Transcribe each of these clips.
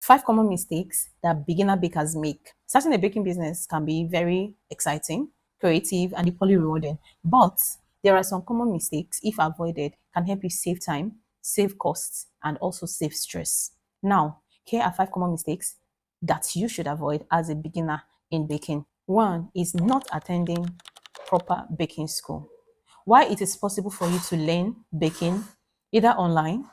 5 common mistakes that beginner bakers make. Starting a baking business can be very exciting, creative, and equally rewarding. But there are some common mistakes, if avoided, can help you save time, save costs, and also save stress. Now, here are 5 common mistakes that you should avoid as a beginner in baking. One is not attending proper baking school. While it is possible for you to learn baking either online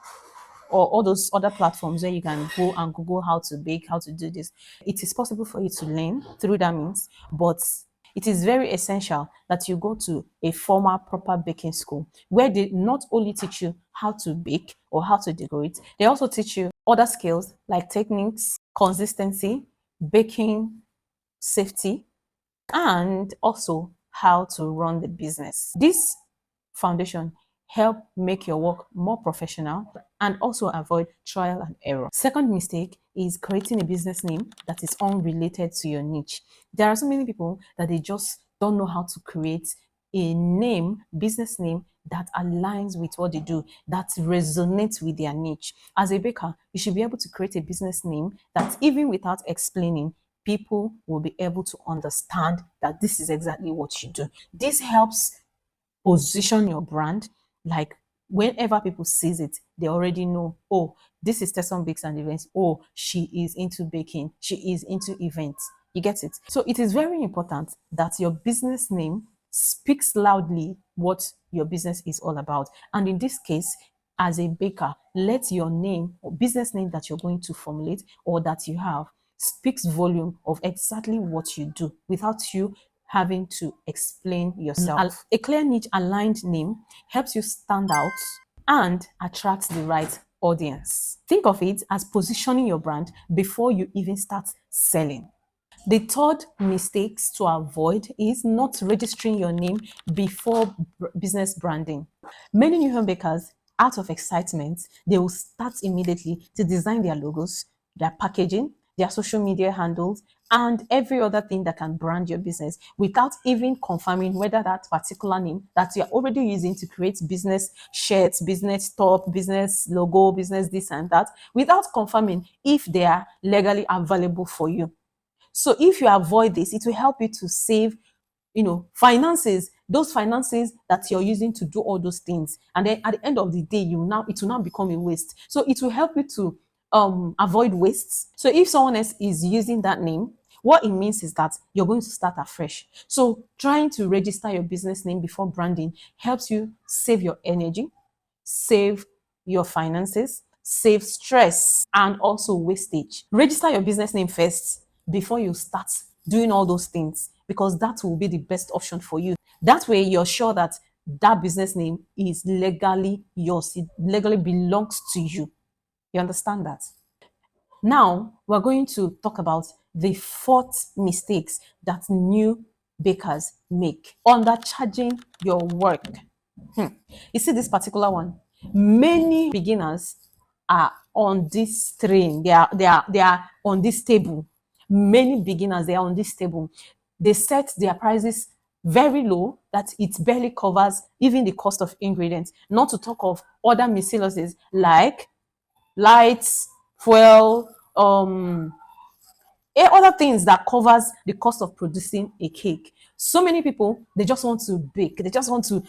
or all those other platforms where you can go and Google how to bake, how to do this. It is possible for you to learn through that means, but it is very essential that you go to a formal, proper baking school where they not only teach you how to bake or how to decorate, they also teach you other skills like techniques, consistency, baking, safety, and also how to run the business. This foundation help make your work more professional and also avoid trial and error. Second mistake is creating a business name that is unrelated to your niche. There are so many people that they just don't know how to create a name, business name that aligns with what they do, that resonates with their niche. As a baker, you should be able to create a business name that even without explaining, people will be able to understand that this is exactly what you do. This helps position your brand like whenever people sees it, they already know, oh, this is Tesson Bakes and Events. Oh, she is into baking. She is into events. You get it? So it is very important that your business name speaks loudly what your business is all about. And in this case, as a baker, let your name or business name that you're going to formulate or that you have speaks volume of exactly what you do without you having to explain yourself. A clear niche aligned name helps you stand out and attract the right audience. Think of it as positioning your brand before you even start selling. The third mistakes to avoid is not registering your name before business branding. Many new home bakers, out of excitement, they will start immediately to design their logos, their packaging, their social media handles, and every other thing that can brand your business without even confirming whether that particular name that you're already using to create business shirts, business top, business logo, business this and that, without confirming if they are legally available for you. So if you avoid this, it will help you to save, finances, those finances that you're using to do all those things. And then at the end of the day, it will now become a waste. So it will help you to avoid wastes. So if someone else is using that name, what it means is that you're going to start afresh. So trying to register your business name before branding helps you save your energy, save your finances, save stress, and also wastage. Register your business name first before you start doing all those things because that will be the best option for you. That way, you're sure that that business name is legally yours, it legally belongs to you. You understand that? Now, we're going to talk about the fourth mistakes that new bakers make. Undercharging your work. You see this particular one. Many beginners are on this train. They are on this table. Many beginners, they are on this table. They set their prices very low that it barely covers even the cost of ingredients. Not to talk of other miscellaneous like lights, fuel, other things that covers the cost of producing a cake. So many people, they just want to bake, they just want to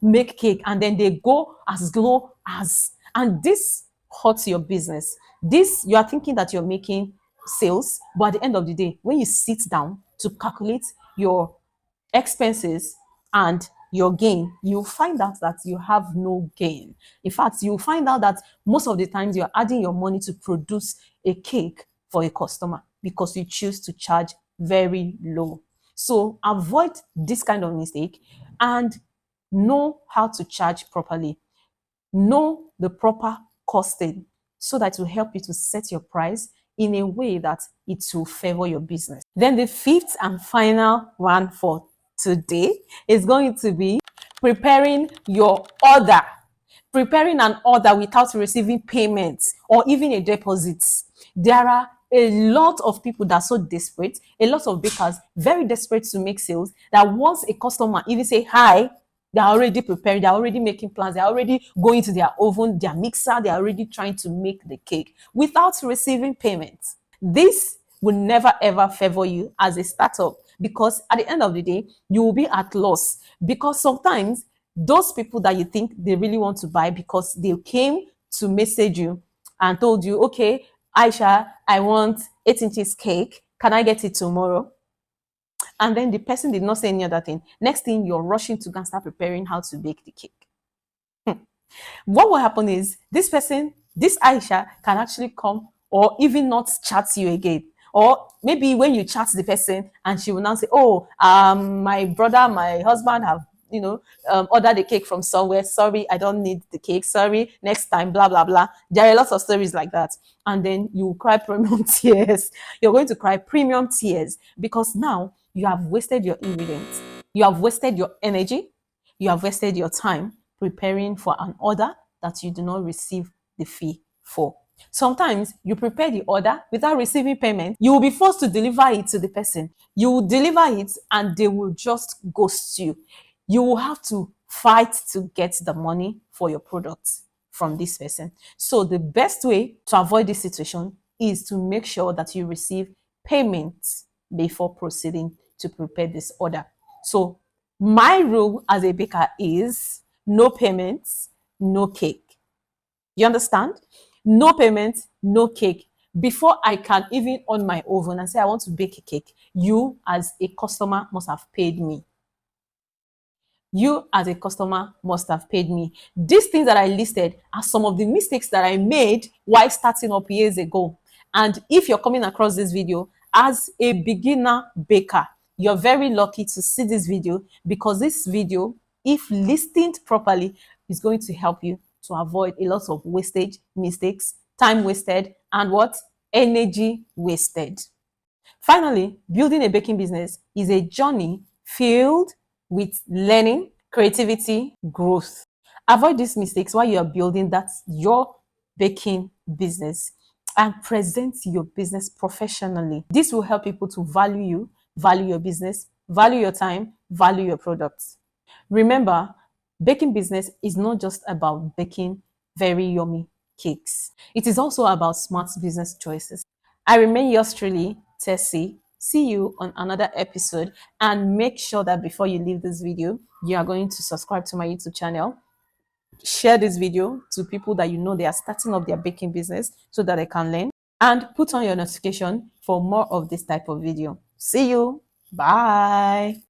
make cake, and then they go as low as, and this hurts your business. This, you are thinking that you're making sales, but at the end of the day, when you sit down to calculate your expenses and your gain, you'll find out that you have no gain. In fact, you'll find out that most of the times you're adding your money to produce a cake for a customer because you choose to charge very low. So avoid this kind of mistake and know how to charge properly. Know the proper costing so that it will help you to set your price in a way that it will favor your business. Then the fifth and final one for today is going to be preparing your order. Preparing an order without receiving payments or even a deposit. There are a lot of people that are so desperate, a lot of bakers very desperate to make sales that once a customer even say hi, They're already preparing, they're already making plans, they're already going to their oven, their mixer, they're already trying to make the cake without receiving payment. This will never ever favor you as a startup, because at the end of the day, you will be at loss, because sometimes those people that you think they really want to buy because they came to message you and told you, okay, Aisha, I want 8 inches cake. Can I get it tomorrow? And then the person did not say any other thing. Next thing, you're rushing to go and start preparing how to bake the cake. What will happen is this person, this Aisha, can actually come or even not chat you again. Or maybe when you chat the person and she will now say, oh, my brother, my husband have, ordered the cake from somewhere. Sorry, I don't need the cake. Sorry, next time, blah, blah, blah. There are lots of stories like that. And then you cry premium tears. You're going to cry premium tears because now you have wasted your ingredients. You have wasted your energy. You have wasted your time preparing for an order that you do not receive the fee for. Sometimes you prepare the order without receiving payment. You will be forced to deliver it to the person. You will deliver it and they will just ghost you. You will have to fight to get the money for your product from this person. So the best way to avoid this situation is to make sure that you receive payment before proceeding to prepare this order. So my rule as a baker is no payments, no cake. You understand? No payment, no cake. Before I can even on my oven and say I want to bake a cake, you as a customer must have paid me. You as a customer must have paid me. These things that I listed are some of the mistakes that I made while starting up years ago. And if you're coming across this video as a beginner baker, you're very lucky to see this video, because this video, if listened properly, is going to help you to avoid a lot of wastage, mistakes, time wasted, and what? Energy wasted. Finally, building a baking business is a journey filled with learning, creativity, growth. Avoid these mistakes while you are building that your baking business, and present your business professionally. This will help people to value you, value your business, value your time, value your products. Remember, baking business is not just about baking very yummy cakes. It is also about smart business choices. I remain yours truly, Tessie. See you on another episode, and make sure that before you leave this video, you are going to subscribe to my YouTube channel. Share this video to people that you know they are starting up their baking business so that they can learn, and put on your notification for more of this type of video. See you. Bye.